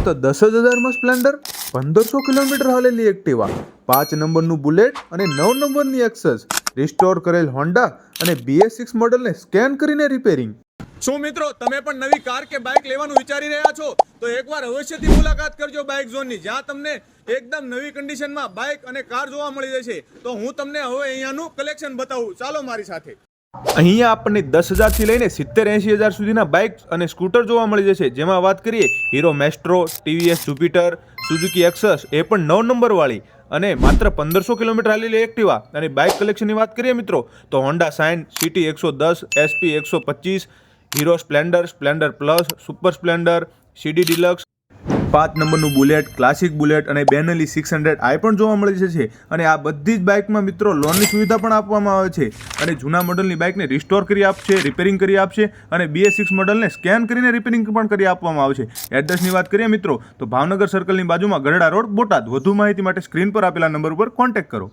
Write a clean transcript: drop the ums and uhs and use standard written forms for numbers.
તો 10,000માં Splendor, 1500 kilometre હાલેલી Activa, 5 નંબરનું બુલેટ અને 9 નંબરની એક્સેસ, રિસ્ટોર કરેલ હોન્ડા અને BS6 મોડલને સ્કેન કરીને રિપેરિંગ. શું મિત્રો તમે પણ નવી કાર કે બાઇક લેવાનું વિચારી રહ્યા છો તો એકવાર અવશ્યથી મુલાકાત કરજો બાઇક ઝોનની, જ્યાં તમને એકદમ નવી કન્ડિશનમાં બાઇક અને કાર જોવા મળી જશે. તો હું તમને હવે અહીંયાનું કલેક્શન બતાવું, ચાલો મારી સાથે. અહીંયા આપણને 10,000થી લઈને 70-80,000 સુધીના બાઇક અને સ્કૂટર જોવા મળી જશે. જેમાં વાત કરીએ Hero Maestro, TVS Jupiter, Suzuki Access, એ પણ 9 નંબરવાળી અને માત્ર 1500 કિલોમીટર હાલેલી એક્ટિવા. અને બાઇક કલેક્શનની વાત કરીએ મિત્રો તો Honda Shine, City 110, SP 125, Hero Splendor, Splendor plus, super Splendor, CD Deluxe, 5 નંબરનું બુલેટ, ક્લાસિક બુલેટ અને બેનલી 600 આ પણ જોવા મળી જશે. અને આ બધી જ બાઇકમાં મિત્રો લોનની સુવિધા પણ આપવામાં આવે છે. અને જૂના મોડલની બાઇકને રિસ્ટોર કરી આપશે, રિપેરિંગ કરી આપશે અને BS6 મોડલને સ્કેન કરીને રિપેરિંગ પણ કરી આપવામાં આવશે. એડ્રેસની વાત કરીએ મિત્રો તો ભાવનગર સર્કલની બાજુમાં ગરડા રોડ, બોટાદ. વધુ માહિતી માટે સ્ક્રીન પર આપેલા નંબર ઉપર કોન્ટેક્ટ કરો.